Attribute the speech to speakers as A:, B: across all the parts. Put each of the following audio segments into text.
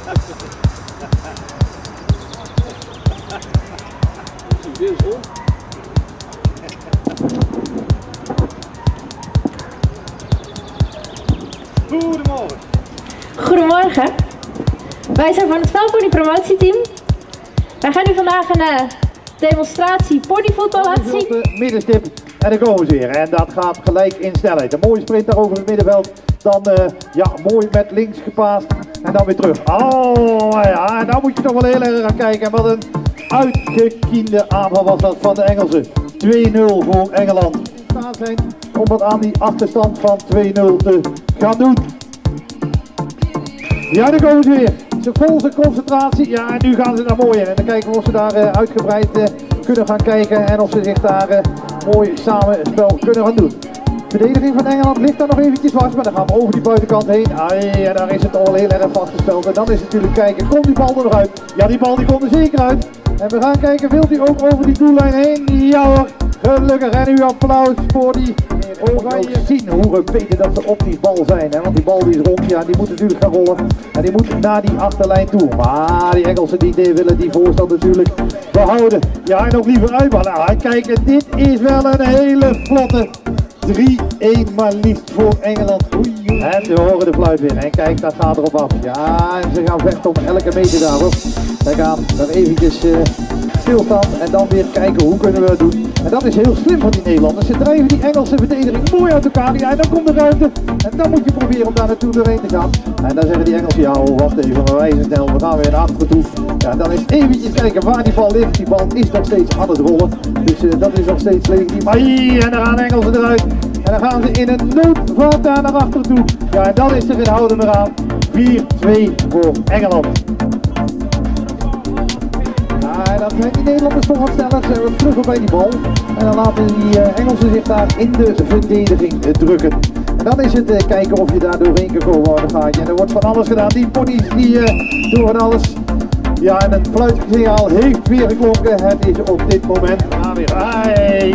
A: Goedemorgen.
B: Goedemorgen. Wij zijn van het Veldpony promotieteam. Wij gaan u vandaag een demonstratie ponyvoetbal laten zien.
C: De middenstip en dan komen ze weer. En dat gaat gelijk in snelheid. Een mooie sprint daar over het middenveld. Dan ja, mooi met links gepaast. En dan weer terug. Oh ja, en dan moet je toch wel heel erg gaan kijken. Wat een uitgekiende aanval was dat van de Engelsen. 2-0 voor Engeland. Staan zijn om wat aan die achterstand van 2-0 te gaan doen. Ja, dan komen ze weer. Ze vol zijn concentratie. Ja, en nu gaan ze daar mooi in. En dan kijken we of ze daar uitgebreid kunnen gaan kijken. En of ze zich daar mooi samen het spel kunnen gaan doen. De verdediging van Engeland ligt daar nog eventjes vast. Maar dan gaan we over die buitenkant heen. Ai, en daar is het al heel erg vastgesteld. En dan is het natuurlijk kijken, komt die bal er nog uit? Ja, die bal die komt er zeker uit. En we gaan kijken, wil die ook over die doellijn heen? Ja hoor, gelukkig. En nu applaus voor die oranje. Zien hoe beter dat ze op die bal zijn. Hè? Want die bal die is rond, ja, die moet natuurlijk gaan rollen. En die moet naar die achterlijn toe. Maar die Engelsen die willen die voorstand natuurlijk behouden. Ja, en ook liever uitballen. Nou, kijk, dit is wel een hele vlotte 3-1 maar liefst voor Engeland. Oei. En we horen de fluit weer. En kijk, dat gaat erop af. Ja, en ze gaan vechten om elke meter daar hoor. Wij gaan er eventjes stilstaan en dan weer kijken hoe kunnen we dat doen. En dat is heel slim van die Nederlanders. Ze drijven die Engelse verdediging mooi uit elkaar. Ja, en dan komt de ruimte. En dan moet je proberen om daar naartoe doorheen te gaan. En dan zeggen die Engelsen, ja oh, wacht even, maar wij zijn snel. We gaan weer naar achteren toe. Ja, dan is eventjes kijken waar die bal ligt. Die bal is nog steeds aan het rollen. Dus dat is nog steeds legitiem. En dan gaan de Engelsen eruit. En dan gaan ze in een noodvaart daar naar achteren toe. Ja, en dan is er geen houden meer aan. 4-2 voor Engeland. En dan zijn die Nederlanders toch wat sneller, ze zijn terug bij die bal. En dan laten die Engelsen zich daar in de verdediging drukken. En dan is het kijken of je daar doorheen kan komen. Dan ga je. En er wordt van alles gedaan. Die ponies die doen van alles. Ja, en het fluitsignaal heeft weer geklonken. Het is op dit moment weer.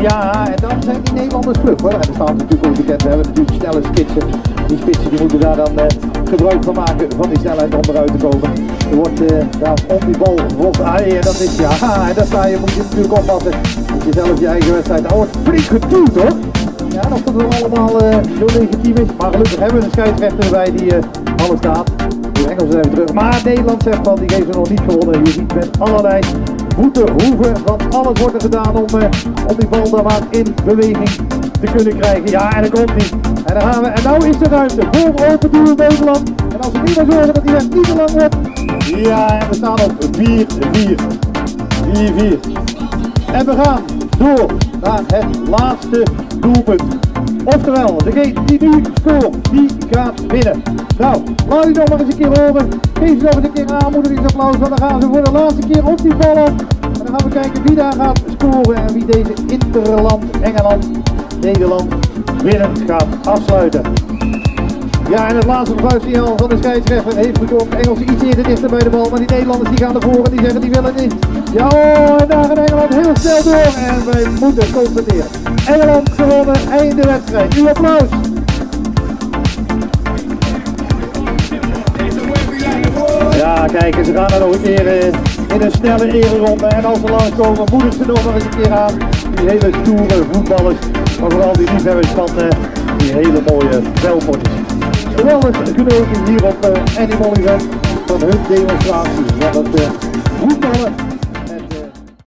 C: Ja, en dan zijn die Nederlanders terug. Hoor. En er staat natuurlijk ook bekend. We hebben natuurlijk snelle spitsen. Die spitsen die moeten daar dan gebruik van maken van die snelheid om eruit te komen. Er wordt daar om die bal wordt. En dat is ja. En daar sta je, moet je natuurlijk oppassen. Dat je zelf je eigen wedstrijd. Daar wordt flink geduwd hoor. Ja, en of dat het allemaal zo legitiem is. Maar gelukkig hebben we een scheidsrechter erbij die alles staat. De Engelsen zijn terug. Maar Nederland zegt van die heeft er nog niet gewonnen. Je ziet met allerlei voeten, hoeven, van alles wordt er gedaan om die bal daar maar in beweging te kunnen krijgen. Ja, en dat komt niet. En dan gaan we. En nou is de ruimte voor open doel Nederland. En als we niet meer zorgen dat die weg niet te lang wordt. Ja, en we staan op 4-4. 4-4. En we gaan door naar het laatste doelpunt. Oftewel, degene die nu scoort, die gaat winnen. Nou, laat u nog maar eens een keer horen. Geef ze nog eens een keer een aanmoedigingsapplaus, want dan gaan ze voor de laatste keer op die bal af. En dan gaan we kijken wie daar gaat scoren en wie deze interland Engeland, Nederland winnend gaat afsluiten. Ja, en het laatste fluitsignaal van de scheidsrechter heeft gekomen. Engelsen iets eerder dichter bij de bal, maar die Nederlanders die gaan ervoor en die zeggen die willen niet. Ja, en daar gaat Engeland heel snel door en wij moeten constateren. Engeland gewonnen, einde wedstrijd. Uw applaus. Ja, kijk, ze gaan er nog een keer in een snelle ereronde. En als ze langskomen, moedig ze nog eens een keer aan. Die hele stoere voetballers, maar vooral die liefhebbers van die hele mooie veldponies. Geweldig genoten hier op Animal Event van hun demonstratie. Ja, dat voetballen